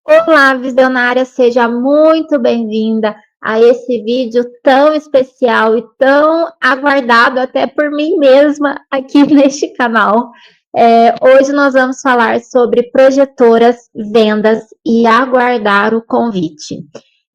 Olá, visionária, seja muito bem-vinda a esse vídeo tão especial e tão aguardado até por mim mesma aqui neste canal. Hoje nós vamos falar sobre projetoras, vendas e aguardar o convite.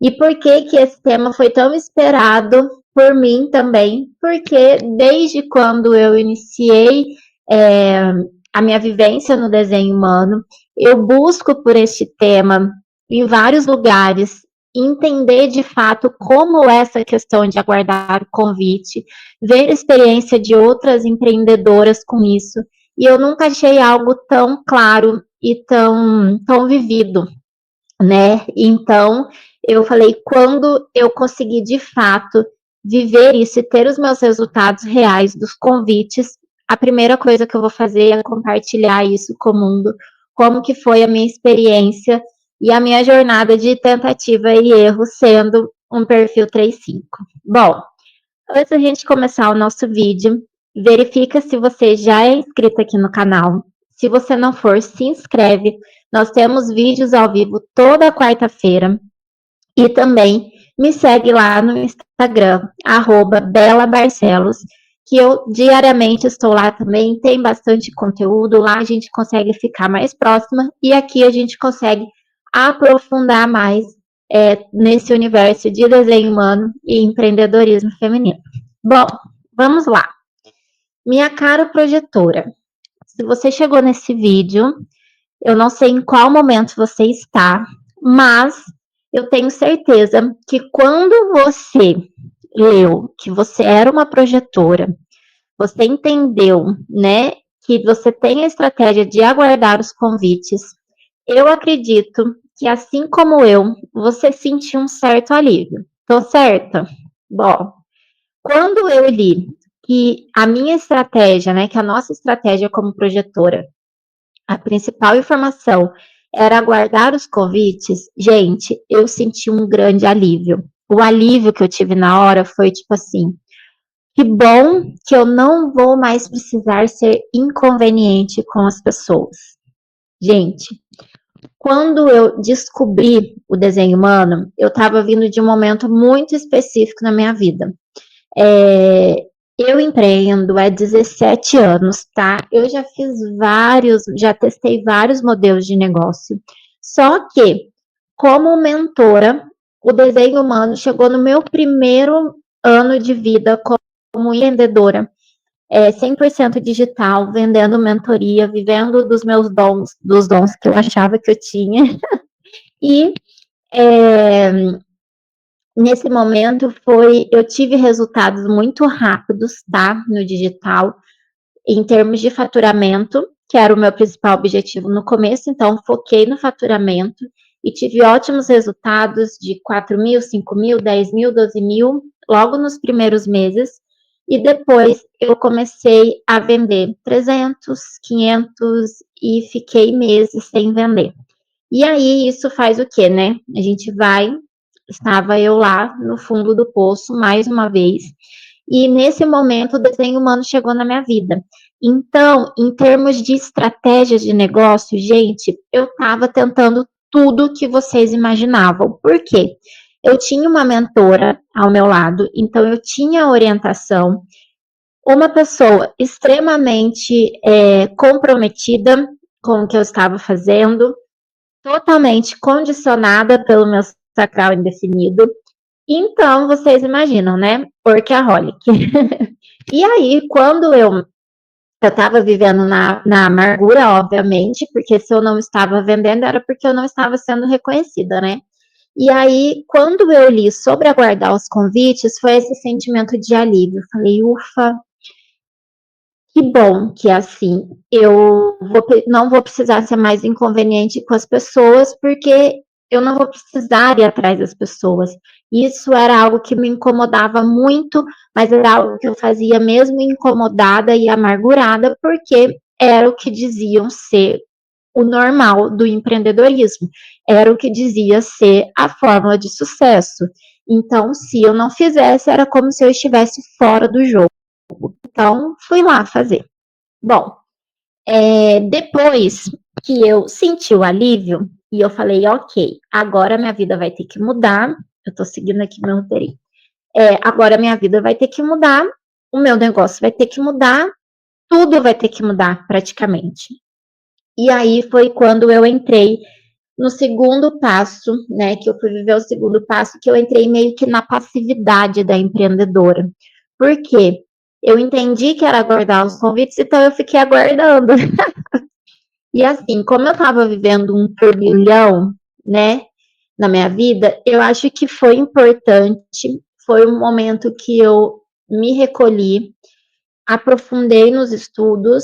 E por que que esse tema foi tão esperado por mim também? Porque desde quando eu iniciei é, a minha vivência no desenho humano, eu busco por este tema em vários lugares, entender de fato como essa questão de aguardar o convite, ver a experiência de outras empreendedoras com isso, e eu nunca achei algo tão claro e tão vivido, né? Então, eu falei, quando eu conseguir de fato viver isso e ter os meus resultados reais dos convites, a primeira coisa que eu vou fazer é compartilhar isso com o mundo, como que foi a minha experiência e a minha jornada de tentativa e erro sendo um perfil 3.5. Bom, antes da gente começar o nosso vídeo, verifica se você já é inscrito aqui no canal. Se você não for, se inscreve. Nós temos vídeos ao vivo toda quarta-feira. E também me segue lá no Instagram, @belabarcelos, que eu diariamente estou lá também. Tem bastante conteúdo. Lá a gente consegue ficar mais próxima e aqui a gente consegue aprofundar mais nesse universo de desenho humano e empreendedorismo feminino. Bom, vamos lá. Minha cara projetora, se você chegou nesse vídeo, eu não sei em qual momento você está, mas eu tenho certeza que quando você leu que você era uma projetora, você entendeu, né, que você tem a estratégia de aguardar os convites, eu acredito que assim como eu, você sentiu um certo alívio. Tô certa? Bom, quando eu li que a minha estratégia, né, que a nossa estratégia como projetora, a principal informação era aguardar os convites, gente, eu senti um grande alívio. O alívio que eu tive na hora foi tipo assim: que bom que eu não vou mais precisar ser inconveniente com as pessoas. Gente, quando eu descobri o desenho humano, eu estava vindo de um momento muito específico na minha vida. É, eu empreendo há 17 anos, tá? Eu já fiz vários, já testei vários modelos de negócio. Só que, como mentora, o desenho humano chegou no meu primeiro ano de vida como empreendedora, 100% digital, vendendo mentoria, vivendo dos meus dons, dos dons que eu achava que eu tinha. E é, nesse momento eu tive resultados muito rápidos, tá, no digital, em termos de faturamento, que era o meu principal objetivo no começo, então foquei no faturamento e tive ótimos resultados de 4.000, 5.000, 10.000, 12.000, logo nos primeiros meses, e depois eu comecei a vender 300, 500 e fiquei meses sem vender. E aí isso faz o quê, né? A gente vai, estava eu lá no fundo do poço mais uma vez, e nesse momento o desenho humano chegou na minha vida. Então, em termos de estratégias de negócio, gente, eu estava tentando tudo que vocês imaginavam. Por quê? Eu tinha uma mentora ao meu lado, então eu tinha orientação, uma pessoa extremamente comprometida com o que eu estava fazendo, totalmente condicionada pelo meu sacral indefinido. Então, vocês imaginam, né? Workaholic. E aí, quando eu estava vivendo na amargura, obviamente, porque se eu não estava vendendo era porque eu não estava sendo reconhecida, né? E aí, quando eu li sobre aguardar os convites, foi esse sentimento de alívio. Falei, ufa, que bom que é assim. Não vou precisar ser mais inconveniente com as pessoas, porque eu não vou precisar ir atrás das pessoas. Isso era algo que me incomodava muito, mas era algo que eu fazia mesmo incomodada e amargurada, porque era o que diziam ser o normal do empreendedorismo, era o que dizia ser a fórmula de sucesso. Então, se eu não fizesse, era como se eu estivesse fora do jogo. Então, fui lá fazer. Bom, depois que eu senti o alívio, E eu falei, ok, agora minha vida vai ter que mudar. Eu tô seguindo aqui meu roteirinho. Agora minha vida vai ter que mudar, o meu negócio vai ter que mudar, tudo vai ter que mudar praticamente. E aí foi quando eu entrei no segundo passo, né, que eu fui viver o segundo passo, que eu entrei meio que na passividade da empreendedora. Por quê? Eu entendi que era aguardar os convites, então eu fiquei aguardando. E assim, como eu estava vivendo um turbilhão, né, na minha vida, eu acho que foi importante, foi um momento que eu me recolhi, aprofundei nos estudos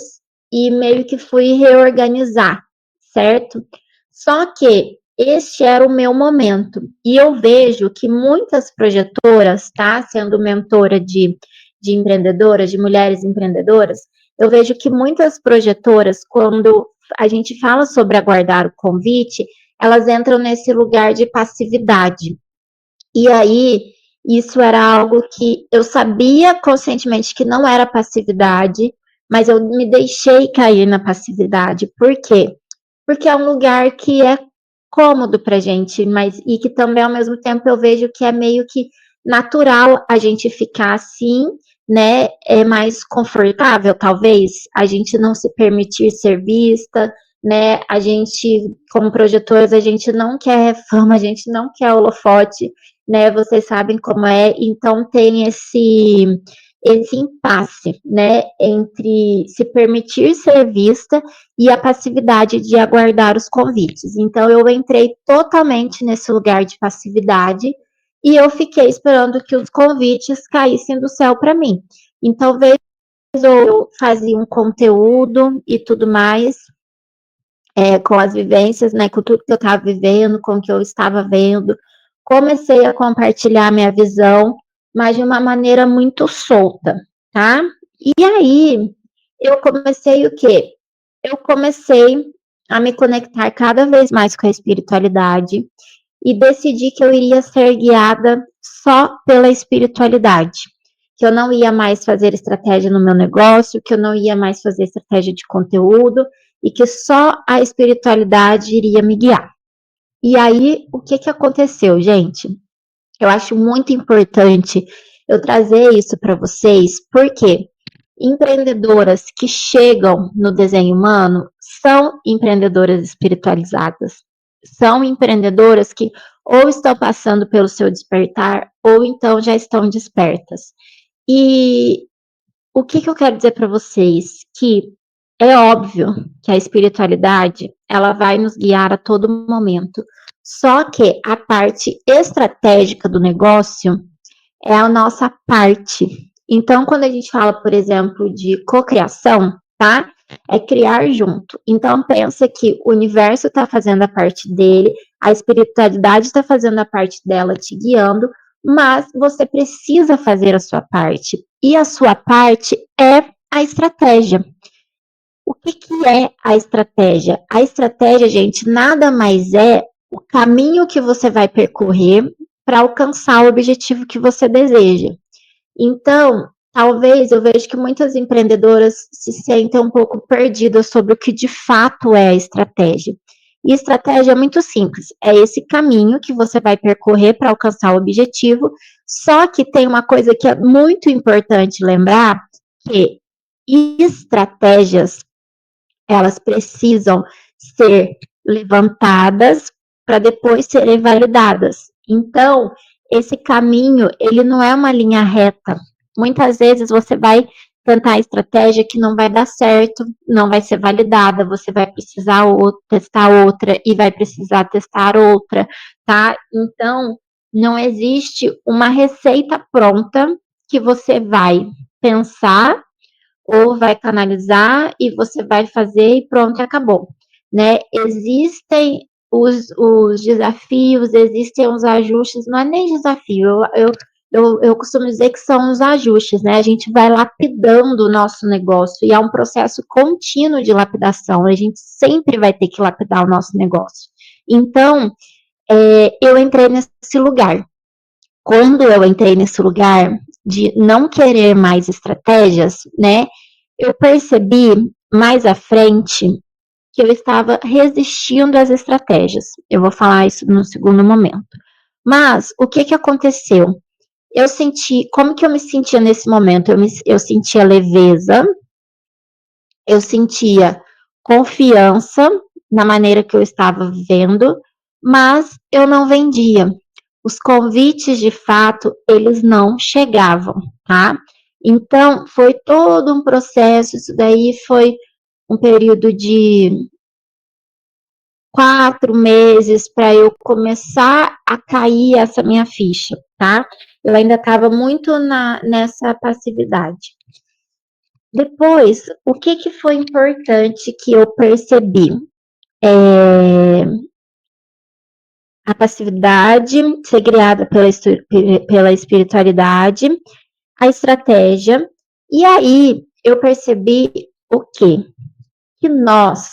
e meio que fui reorganizar, certo? Só que este era o meu momento. E eu vejo que muitas projetoras, tá? Sendo mentora de empreendedoras, de mulheres empreendedoras, eu vejo que muitas projetoras, quando a gente fala sobre aguardar o convite, elas entram nesse lugar de passividade. E aí, isso era algo que eu sabia conscientemente que não era passividade, mas eu me deixei cair na passividade. Por quê? Porque é um lugar que é cômodo pra gente, mas e que também ao mesmo tempo eu vejo que é meio que natural a gente ficar assim, né? É mais confortável, talvez, a gente não se permitir ser vista, né? A gente, como projetores, a gente não quer fama, a gente não quer holofote, né? Vocês sabem como é, então tem esse impasse, né, entre se permitir ser vista e a passividade de aguardar os convites. Então eu entrei totalmente nesse lugar de passividade e eu fiquei esperando que os convites caíssem do céu para mim. Então, vez eu fazia um conteúdo e tudo mais, com as vivências, né, com tudo que eu estava vivendo, com o que eu estava vendo, comecei a compartilhar minha visão, mas de uma maneira muito solta, tá? E aí eu comecei o quê? Eu comecei a me conectar cada vez mais com a espiritualidade e decidi que eu iria ser guiada só pela espiritualidade. Que eu não ia mais fazer estratégia no meu negócio, que eu não ia mais fazer estratégia de conteúdo e que só a espiritualidade iria me guiar. E aí, o que que aconteceu, gente? Eu acho muito importante eu trazer isso para vocês, porque empreendedoras que chegam no desenho humano são empreendedoras espiritualizadas. São empreendedoras que ou estão passando pelo seu despertar ou então já estão despertas. E o que, que eu quero dizer para vocês? Que é óbvio que a espiritualidade ela vai nos guiar a todo momento. Só que a parte estratégica do negócio é a nossa parte. Então, quando a gente fala, por exemplo, de cocriação, tá? É criar junto. Então, pensa que o universo está fazendo a parte dele, a espiritualidade está fazendo a parte dela, te guiando, mas você precisa fazer a sua parte. E a sua parte é a estratégia. O que, que é a estratégia? A estratégia, gente, nada mais é o caminho que você vai percorrer para alcançar o objetivo que você deseja. Então, talvez eu vejo que muitas empreendedoras se sentem um pouco perdidas sobre o que de fato é a estratégia. E estratégia é muito simples, é esse caminho que você vai percorrer para alcançar o objetivo, só que tem uma coisa que é muito importante lembrar, que estratégias elas precisam ser levantadas para depois serem validadas. Então, esse caminho, ele não é uma linha reta. Muitas vezes você vai tentar a estratégia que não vai dar certo, não vai ser validada, você vai precisar testar outra e vai precisar testar outra, tá? Então, não existe uma receita pronta que você vai pensar ou vai canalizar e você vai fazer e pronto, acabou. Né? Existem os desafios, existem os ajustes, não é nem desafio, eu costumo dizer que são os ajustes, né? A gente vai lapidando o nosso negócio e é um processo contínuo de lapidação, a gente sempre vai ter que lapidar o nosso negócio. Então, eu entrei nesse lugar. Quando eu entrei nesse lugar de não querer mais estratégias, né? Eu percebi mais à frente que eu estava resistindo às estratégias. Eu vou falar isso no segundo momento. Mas o que aconteceu? Eu senti, como que eu me sentia nesse momento? Eu sentia leveza, eu sentia confiança na maneira que eu estava vivendo, mas eu não vendia. Os convites, de fato, eles não chegavam, tá? Então, foi todo um processo, isso daí foi um período de 4 meses para eu começar a cair essa minha ficha, tá? Eu ainda estava muito nessa passividade. Depois, o que foi importante que eu percebi? A passividade ser criada pela espiritualidade, a estratégia, e aí eu percebi o quê? Que nós,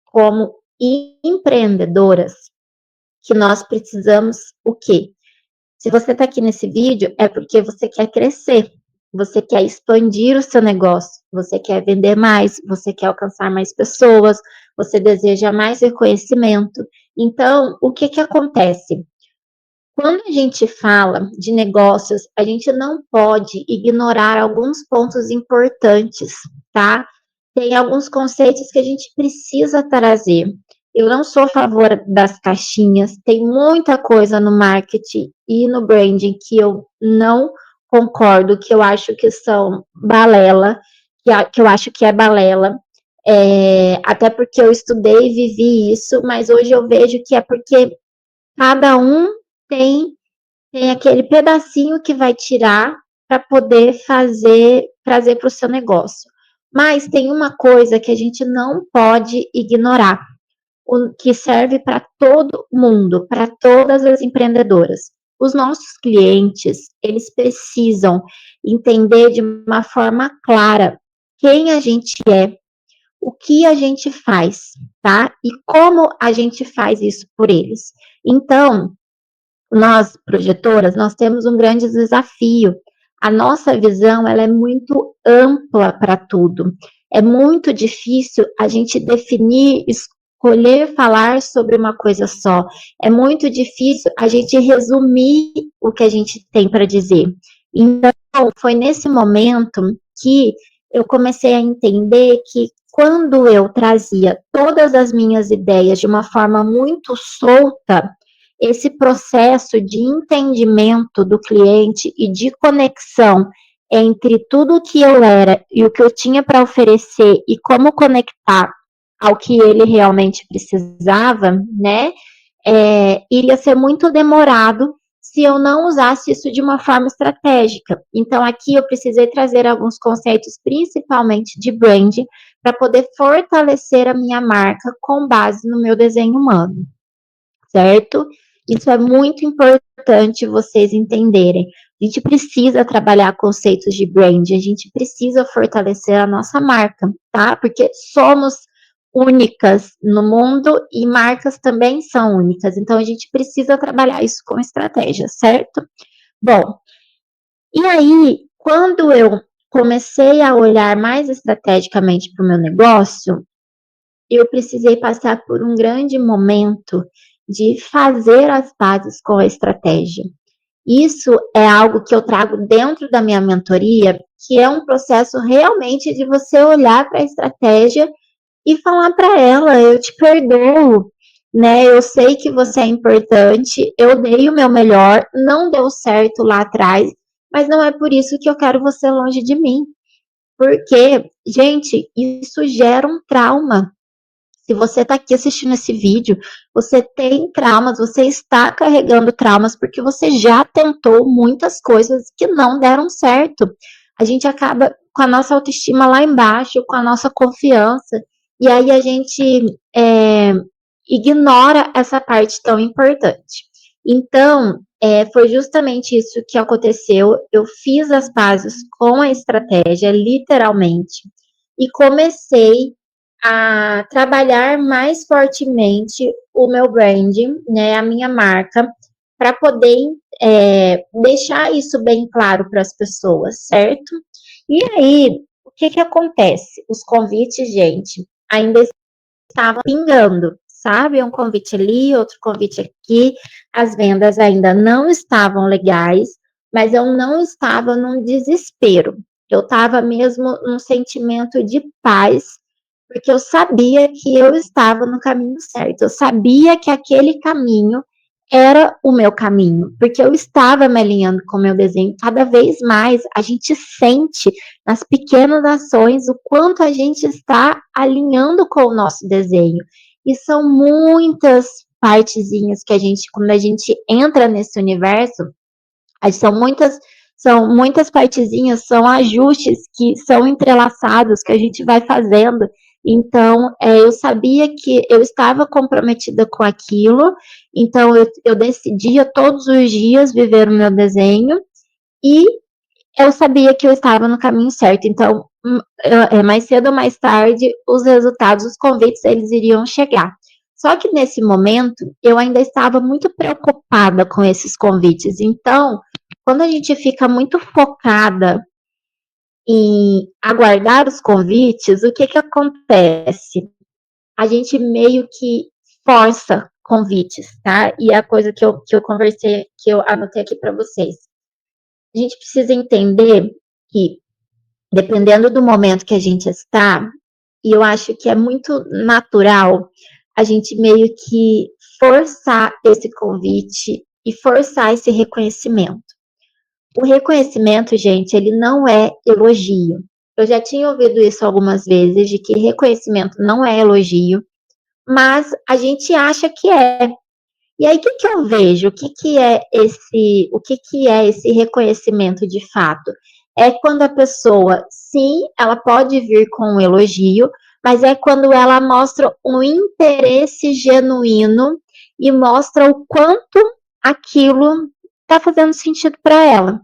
como empreendedoras, que nós precisamos o quê? Se você está aqui nesse vídeo, é porque você quer crescer, você quer expandir o seu negócio, você quer vender mais, você quer alcançar mais pessoas, você deseja mais reconhecimento. Então, o que acontece? Quando a gente fala de negócios, a gente não pode ignorar alguns pontos importantes, tá? Tem alguns conceitos que a gente precisa trazer. Eu não sou a favor das caixinhas, tem muita coisa no marketing e no branding que eu não concordo, que eu acho que são balela, que eu acho que é balela. Até porque eu estudei e vivi isso, mas hoje eu vejo que é porque cada um tem, tem aquele pedacinho que vai tirar para poder trazer para o seu negócio. Mas tem uma coisa que a gente não pode ignorar, o que serve para todo mundo, para todas as empreendedoras. Os nossos clientes, eles precisam entender de uma forma clara quem a gente é, o que a gente faz, tá? E como a gente faz isso por eles. Então, nós, projetoras, nós temos um grande desafio. A nossa visão, ela é muito ampla para tudo. É muito difícil a gente definir, escolher falar sobre uma coisa só. É muito difícil a gente resumir o que a gente tem para dizer. Então, foi nesse momento que eu comecei a entender que quando eu trazia todas as minhas ideias de uma forma muito solta, esse processo de entendimento do cliente e de conexão entre tudo o que eu era e o que eu tinha para oferecer e como conectar ao que ele realmente precisava, né? Iria ser muito demorado se eu não usasse isso de uma forma estratégica. Então, aqui eu precisei trazer alguns conceitos, principalmente de branding, para poder fortalecer a minha marca com base no meu desenho humano, certo? Isso é muito importante vocês entenderem. A gente precisa trabalhar conceitos de brand, a gente precisa fortalecer a nossa marca, tá? Porque somos únicas no mundo e marcas também são únicas. Então a gente precisa trabalhar isso com estratégia, certo? Bom, e aí, quando eu comecei a olhar mais estrategicamente para o meu negócio, eu precisei passar por um grande momento de fazer as bases com a estratégia. Isso é algo que eu trago dentro da minha mentoria, que é um processo realmente de você olhar para a estratégia e falar para ela: eu te perdoo, né? Eu sei que você é importante, eu dei o meu melhor, não deu certo lá atrás, mas não é por isso que eu quero você longe de mim. Porque, gente, isso gera um trauma. Se você está aqui assistindo esse vídeo, você tem traumas, você está carregando traumas porque você já tentou muitas coisas que não deram certo. A gente acaba com a nossa autoestima lá embaixo, com a nossa confiança, e aí a gente ignora essa parte tão importante. Então, foi justamente isso que aconteceu. Eu fiz as bases com a estratégia, literalmente, e comecei a trabalhar mais fortemente o meu branding, né, a minha marca, para poder deixar isso bem claro para as pessoas, certo? E aí, o que acontece? Os convites, gente, ainda estava pingando, sabe? Um convite ali, outro convite aqui. As vendas ainda não estavam legais, mas eu não estava num desespero. Eu estava mesmo num sentimento de paz, porque eu sabia que eu estava no caminho certo. Eu sabia que aquele caminho era o meu caminho, porque eu estava me alinhando com o meu desenho. Cada vez mais a gente sente nas pequenas ações o quanto a gente está alinhando com o nosso desenho. E são muitas partezinhas que a gente, quando a gente entra nesse universo, são muitas partezinhas, são ajustes que são entrelaçados, que a gente vai fazendo. Então, eu sabia que eu estava comprometida com aquilo, então eu decidia todos os dias viver o meu desenho e eu sabia que eu estava no caminho certo. Então, mais cedo ou mais tarde, os resultados, os convites, eles iriam chegar. Só que nesse momento, eu ainda estava muito preocupada com esses convites. Então, quando a gente fica muito focada em aguardar os convites, o que acontece? A gente meio que força convites, tá? E a coisa que eu conversei, que eu anotei aqui para vocês. A gente precisa entender que, dependendo do momento que a gente está, e eu acho que é muito natural a gente meio que forçar esse convite e forçar esse reconhecimento. O reconhecimento, gente, ele não é elogio. Eu já tinha ouvido isso algumas vezes, de que reconhecimento não é elogio, mas a gente acha que é. E aí, o que eu vejo? O que é esse reconhecimento de fato? É quando a pessoa, sim, ela pode vir com um elogio, mas é quando ela mostra um interesse genuíno e mostra o quanto aquilo está fazendo sentido para ela.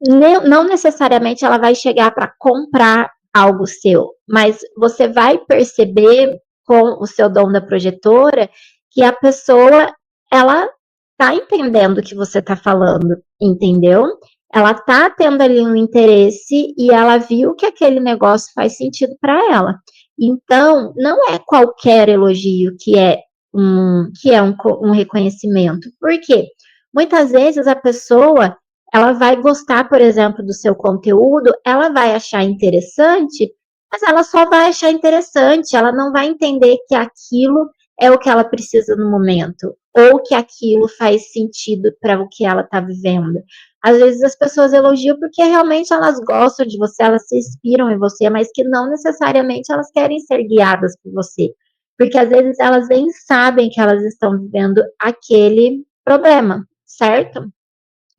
Não necessariamente ela vai chegar para comprar algo seu, mas você vai perceber com o seu dom da projetora que a pessoa ela tá entendendo o que você está falando, entendeu? Ela tá tendo ali um interesse e ela viu que aquele negócio faz sentido para ela. Então, não é qualquer elogio que é um reconhecimento. Por quê? Muitas vezes a pessoa ela vai gostar, por exemplo, do seu conteúdo, ela vai achar interessante, mas ela só vai achar interessante, ela não vai entender que aquilo é o que ela precisa no momento, ou que aquilo faz sentido para o que ela está vivendo. Às vezes as pessoas elogiam porque realmente elas gostam de você, elas se inspiram em você, mas que não necessariamente elas querem ser guiadas por você. Porque às vezes elas nem sabem que elas estão vivendo aquele problema, certo?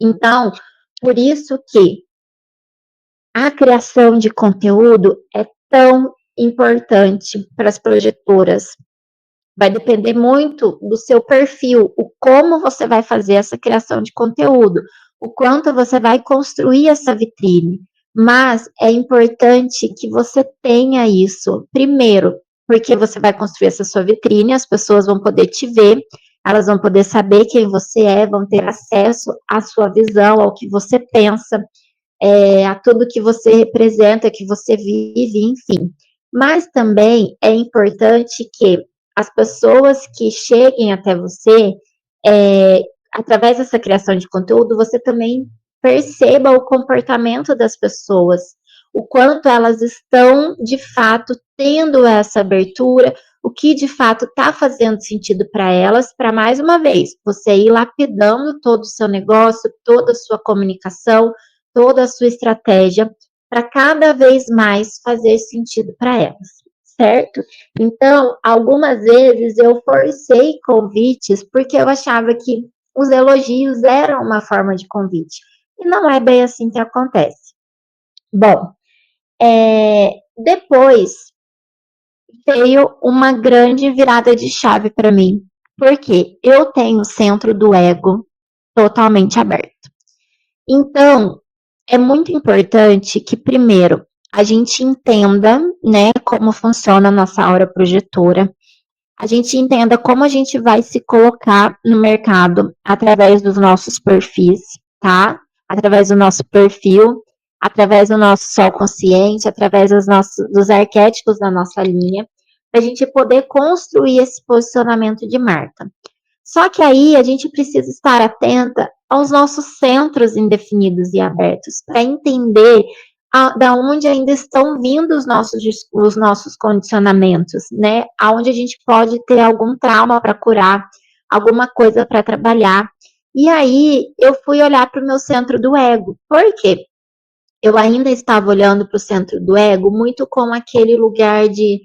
Então, por isso que a criação de conteúdo é tão importante para as projetoras. Vai depender muito do seu perfil, o como você vai fazer essa criação de conteúdo, o quanto você vai construir essa vitrine. Mas é importante que você tenha isso, primeiro, porque você vai construir essa sua vitrine, as pessoas vão poder te ver, elas vão poder saber quem você é, vão ter acesso à sua visão, ao que você pensa, a tudo que você representa, que você vive, enfim. Mas também é importante que as pessoas que cheguem até você, através dessa criação de conteúdo, você também perceba o comportamento das pessoas, o quanto elas estão de fato tendo essa abertura, o que de fato está fazendo sentido para elas, para mais uma vez, você ir lapidando todo o seu negócio, toda a sua comunicação, toda a sua estratégia, para cada vez mais fazer sentido para elas, certo? Então, algumas vezes eu forcei convites porque eu achava que os elogios eram uma forma de convite. E não é bem assim que acontece. Bom, depois veio uma grande virada de chave para mim, porque eu tenho o centro do ego totalmente aberto. Então, é muito importante que, primeiro, a gente entenda, né, como funciona a nossa aura projetora, a gente entenda como a gente vai se colocar no mercado através dos nossos perfis, tá? Através do nosso perfil, através do nosso sol consciente, através dos arquétipos da nossa linha, para a gente poder construir esse posicionamento de marca. Só que aí a gente precisa estar atenta aos nossos centros indefinidos e abertos, para entender da onde ainda estão vindo os nossos condicionamentos, né? Aonde a gente pode ter algum trauma para curar, alguma coisa para trabalhar. E aí eu fui olhar para o meu centro do ego. Por quê? Eu ainda estava olhando para o centro do ego muito como aquele lugar de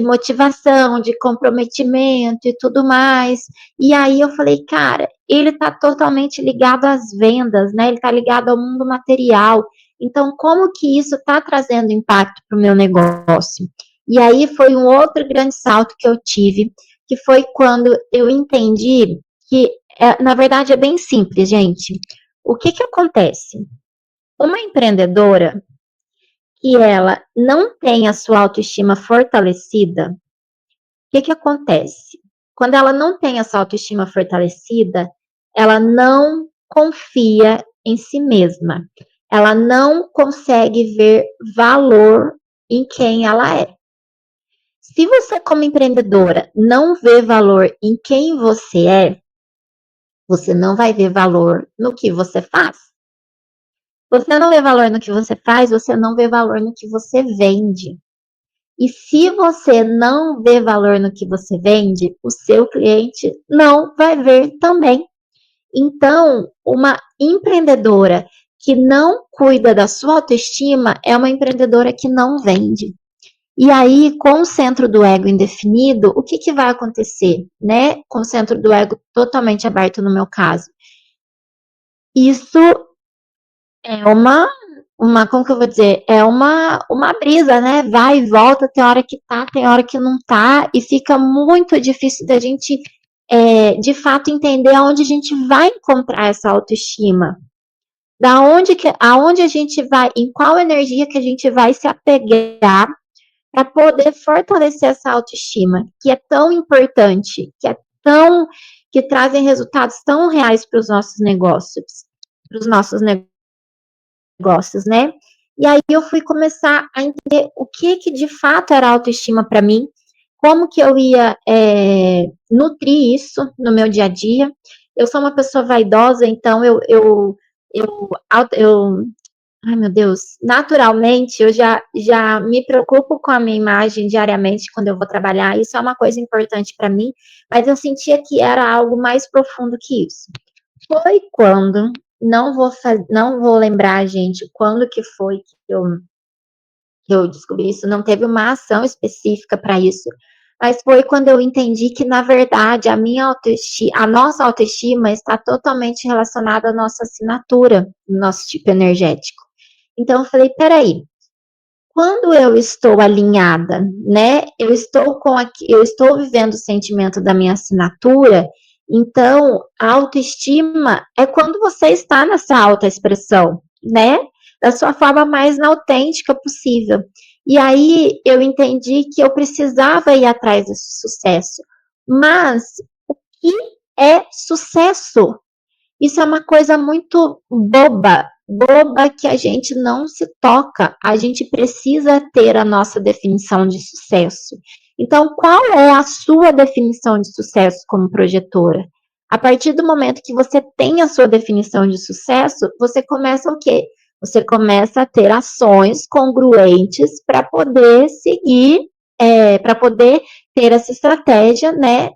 motivação, de comprometimento e tudo mais. E aí eu falei, cara, ele está totalmente ligado às vendas, né? Ele está ligado ao mundo material. Então, como que isso está trazendo impacto para o meu negócio? E aí foi um outro grande salto que eu tive, que foi quando eu entendi que, na verdade, é bem simples, gente. O que que acontece? Uma empreendedora que ela não tem a sua autoestima fortalecida, o que que acontece? Quando ela não tem essa autoestima fortalecida, ela não confia em si mesma. Ela não consegue ver valor em quem ela é. Se você, como empreendedora, não vê valor em quem você não vai ver valor no que você faz. Você não vê valor no que você faz, você não vê valor no que você vende. E se você não vê valor no que você vende, o seu cliente não vai ver também. Então, uma empreendedora que não cuida da sua autoestima é uma empreendedora que não vende. E aí, com o centro do ego indefinido, o que, que vai acontecer, né? Com o centro do ego totalmente aberto no meu caso. Isso é como que eu vou dizer? É uma brisa, né? Vai e volta, tem hora que tá, tem hora que não tá, e fica muito difícil da gente, de fato, entender aonde a gente vai encontrar essa autoestima. Aonde a gente vai, em qual energia que a gente vai se apegar para poder fortalecer essa autoestima, que é tão importante, que trazem resultados tão reais para os nossos negócios, para os nossos negócios, né? E aí eu fui começar a entender o que de fato era autoestima para mim, como que eu ia nutrir isso no meu dia a dia. Eu sou uma pessoa vaidosa, então ai meu Deus, naturalmente eu já me preocupo com a minha imagem diariamente quando eu vou trabalhar. Isso é uma coisa importante para mim, mas eu sentia que era algo mais profundo que isso. Foi quando, não vou lembrar, gente, quando que foi que eu descobri isso, não teve uma ação específica para isso, mas foi quando eu entendi que, na verdade, a nossa autoestima está totalmente relacionada à nossa assinatura, nosso tipo energético. Então, eu falei, peraí, quando eu estou alinhada, né? Eu estou vivendo o sentimento da minha assinatura. Então, a autoestima é quando você está nessa autoexpressão, né? Da sua forma mais autêntica possível. E aí eu entendi que eu precisava ir atrás desse sucesso. Mas o que é sucesso? Isso é uma coisa muito boba que a gente não se toca. A gente precisa ter a nossa definição de sucesso. Então, qual é a sua definição de sucesso como projetora? A partir do momento que você tem a sua definição de sucesso, você começa o quê? Você começa a ter ações congruentes para poder seguir, para poder ter essa estratégia, né?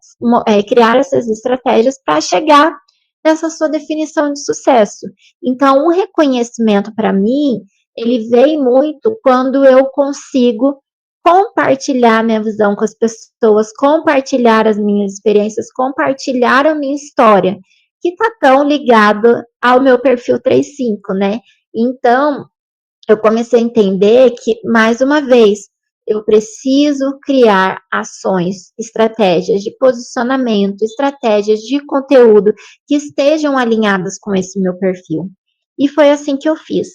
Criar essas estratégias para chegar nessa sua definição de sucesso. Então, o reconhecimento para mim, ele vem muito quando eu consigo compartilhar minha visão com as pessoas, compartilhar as minhas experiências, compartilhar a minha história, que está tão ligado ao meu perfil 35, né? Então, eu comecei a entender que, mais uma vez, eu preciso criar ações, estratégias de posicionamento, estratégias de conteúdo que estejam alinhadas com esse meu perfil. E foi assim que eu fiz.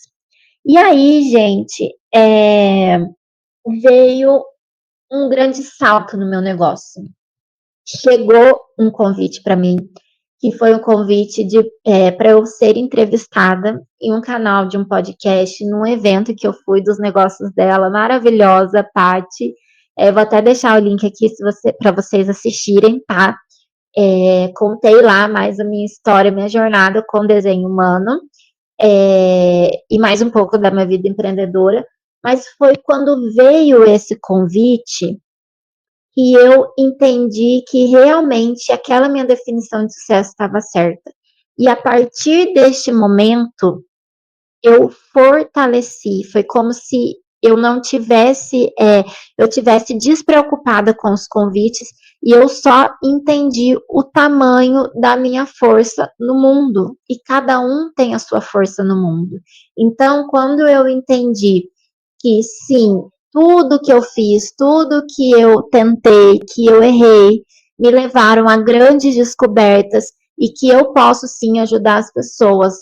E aí, gente, veio um grande salto no meu negócio. Chegou um convite para mim, que foi um convite para eu ser entrevistada em um canal de um podcast, num evento que eu fui dos negócios dela, maravilhosa, Pati. Vou até deixar o link aqui para vocês assistirem, tá? Contei lá mais a minha história, minha jornada com desenho humano, e mais um pouco da minha vida empreendedora. Mas foi quando veio esse convite que eu entendi que realmente aquela minha definição de sucesso estava certa. E a partir deste momento, eu fortaleci, foi como se eu não tivesse, eu tivesse despreocupada com os convites e eu só entendi o tamanho da minha força no mundo. E cada um tem a sua força no mundo. Então, quando eu entendi que sim, tudo que eu fiz, tudo que eu tentei, que eu errei, me levaram a grandes descobertas e que eu posso sim ajudar as pessoas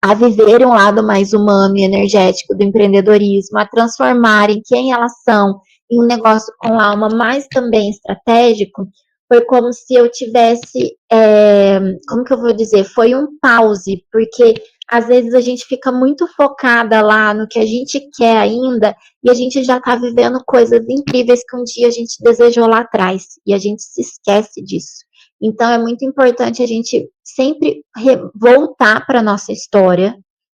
a viverem um lado mais humano e energético do empreendedorismo, a transformarem quem elas são em um negócio com alma, mas também estratégico, foi como se eu tivesse, como que eu vou dizer, foi um pause, porque às vezes a gente fica muito focada lá no que a gente quer ainda, e a gente já está vivendo coisas incríveis que um dia a gente desejou lá atrás, e a gente se esquece disso. Então, é muito importante a gente sempre voltar para a nossa história,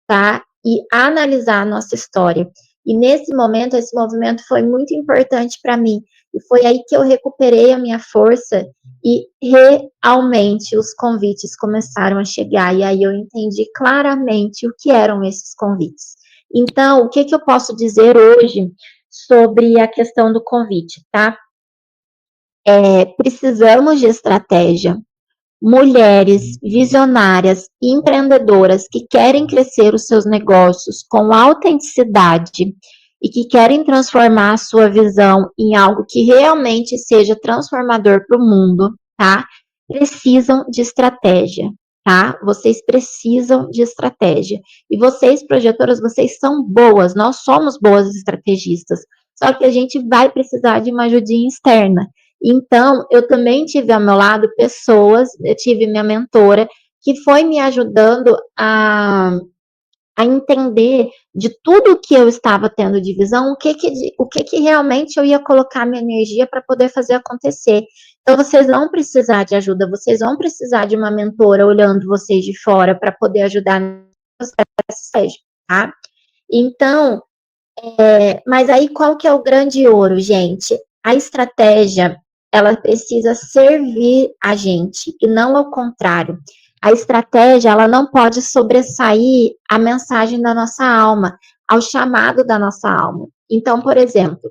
tá? E analisar a nossa história. E nesse momento, esse movimento foi muito importante para mim. E foi aí que eu recuperei a minha força e realmente os convites começaram a chegar. E aí eu entendi claramente o que eram esses convites. Então, o que eu posso dizer hoje sobre a questão do convite, tá? Precisamos de estratégia. Mulheres visionárias e empreendedoras que querem crescer os seus negócios com autenticidade e que querem transformar a sua visão em algo que realmente seja transformador para o mundo, tá? Precisam de estratégia, tá? Vocês precisam de estratégia. E vocês, projetoras, vocês são boas, nós somos boas estrategistas. Só que a gente vai precisar de uma ajudinha externa. Então, eu também tive ao meu lado pessoas, eu tive minha mentora, que foi me ajudando a entender de tudo que eu estava tendo de visão, o que realmente eu ia colocar minha energia para poder fazer acontecer. Então, vocês vão precisar de ajuda, vocês vão precisar de uma mentora olhando vocês de fora para poder ajudar no processo, tá? Então, mas aí qual que é o grande ouro, gente? A estratégia, ela precisa servir a gente e não ao contrário. A estratégia, ela não pode sobressair a mensagem da nossa alma, ao chamado da nossa alma. Então, por exemplo,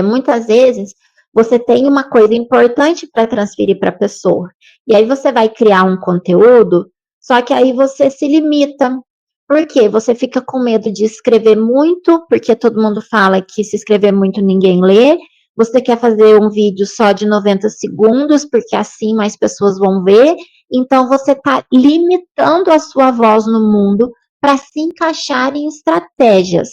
muitas vezes você tem uma coisa importante para transferir para a pessoa. E aí você vai criar um conteúdo, só que aí você se limita. Por quê? Você fica com medo de escrever muito, porque todo mundo fala que se escrever muito ninguém lê. Você quer fazer um vídeo só de 90 segundos, porque assim mais pessoas vão ver. Então você está limitando a sua voz no mundo para se encaixar em estratégias.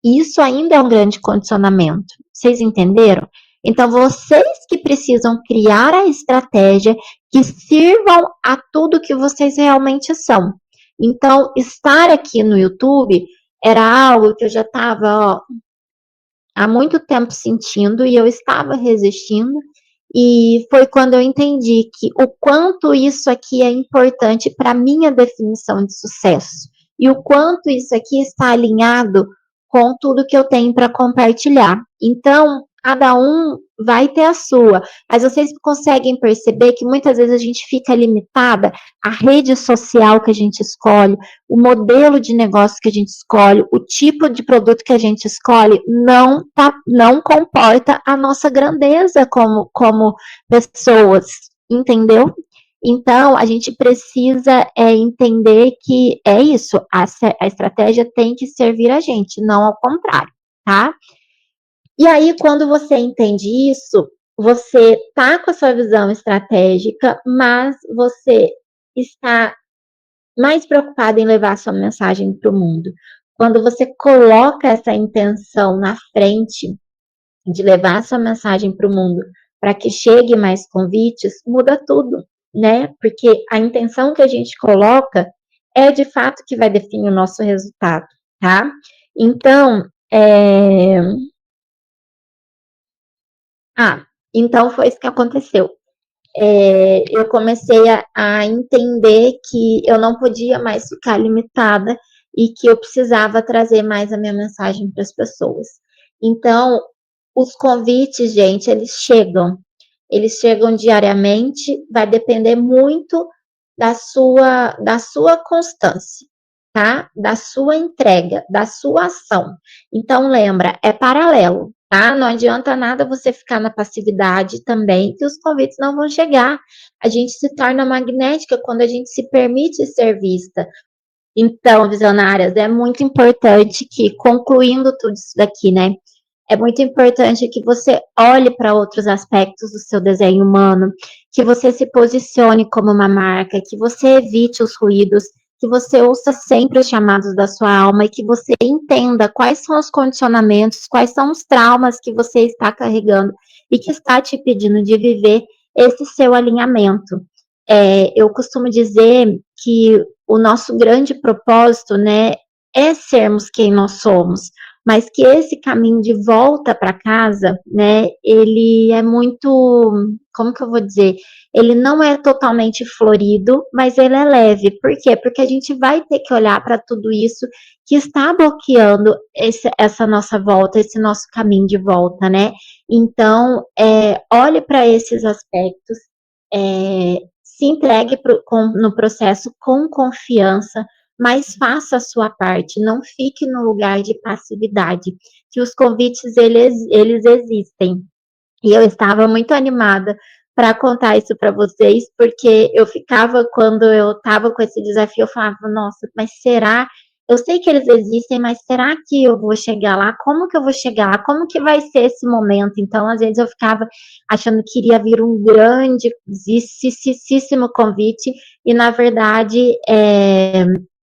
Isso ainda é um grande condicionamento. Vocês entenderam? Então, vocês que precisam criar a estratégia que sirvam a tudo que vocês realmente são. Então, estar aqui no YouTube era algo que eu já estava há muito tempo sentindo e eu estava resistindo. E foi quando eu entendi que o quanto isso aqui é importante para a minha definição de sucesso. E o quanto isso aqui está alinhado com tudo que eu tenho para compartilhar. Então, cada um vai ter a sua. Mas vocês conseguem perceber que muitas vezes a gente fica limitada à rede social que a gente escolhe, o modelo de negócio que a gente escolhe, o tipo de produto que a gente escolhe, não comporta a nossa grandeza como pessoas, entendeu? Então, a gente precisa entender que é isso, a estratégia tem que servir a gente, não ao contrário, tá? E aí, quando você entende isso, você tá com a sua visão estratégica, mas você está mais preocupado em levar a sua mensagem para o mundo. Quando você coloca essa intenção na frente de levar a sua mensagem para o mundo, para que chegue mais convites, muda tudo, né? Porque a intenção que a gente coloca é de fato que vai definir o nosso resultado, tá? Então, Ah, então foi isso que aconteceu. Eu comecei a entender que eu não podia mais ficar limitada e que eu precisava trazer mais a minha mensagem para as pessoas. Então, os convites, gente, eles chegam diariamente, vai depender muito da sua constância, tá? Da sua entrega, da sua ação. Então, lembra, é paralelo, tá? Não adianta nada você ficar na passividade também, que os convites não vão chegar. A gente se torna magnética quando a gente se permite ser vista. Então, visionárias, é muito importante que, concluindo tudo isso daqui, né? É muito importante que você olhe para outros aspectos do seu desenho humano, que você se posicione como uma marca, que você evite os ruídos, que você ouça sempre os chamados da sua alma e que você entenda quais são os condicionamentos, quais são os traumas que você está carregando e que está te pedindo de viver esse seu alinhamento. Eu costumo dizer que o nosso grande propósito, né, é sermos quem nós somos, mas que esse caminho de volta para casa, né, ele é muito, como que eu vou dizer? Ele não é totalmente florido, mas ele é leve. Por quê? Porque a gente vai ter que olhar para tudo isso que está bloqueando essa nossa volta, esse nosso caminho de volta, né? Então, olhe para esses aspectos, se entregue no processo com confiança, mas faça a sua parte, não fique no lugar de passividade, que os convites eles existem. E eu estava muito animada para contar isso para vocês, porque eu ficava, quando eu estava com esse desafio, eu falava, nossa, mas será? Eu sei que eles existem, mas será que eu vou chegar lá? Como que eu vou chegar lá? Como que vai ser esse momento? Então, às vezes eu ficava achando que iria vir um grandíssimo convite, e na verdade,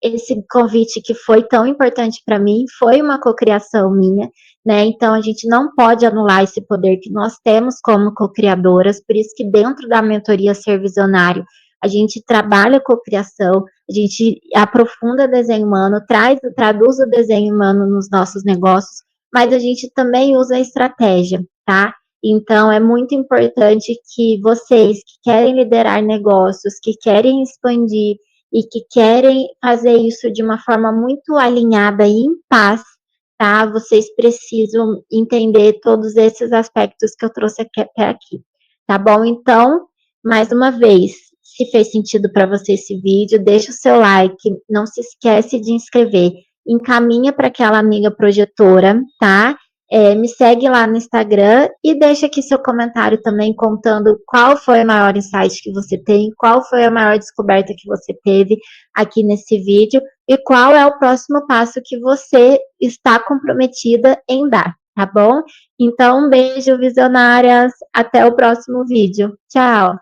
esse convite que foi tão importante para mim foi uma cocriação minha, né? Então a gente não pode anular esse poder que nós temos como co-criadoras, por isso que dentro da mentoria Ser Visionário, a gente trabalha cocriação, a gente aprofunda desenho humano, traduz o desenho humano nos nossos negócios, mas a gente também usa a estratégia, tá? Então é muito importante que vocês que querem liderar negócios, que querem expandir e que querem fazer isso de uma forma muito alinhada e em paz, tá? Vocês precisam entender todos esses aspectos que eu trouxe até aqui, tá bom? Então, mais uma vez, se fez sentido para você esse vídeo, deixa o seu like, não se esquece de inscrever, encaminha para aquela amiga projetora, tá? Me segue lá no Instagram e deixa aqui seu comentário também contando qual foi o maior insight que você tem, qual foi a maior descoberta que você teve aqui nesse vídeo e qual é o próximo passo que você está comprometida em dar, tá bom? Então, um beijo, visionárias. Até o próximo vídeo. Tchau!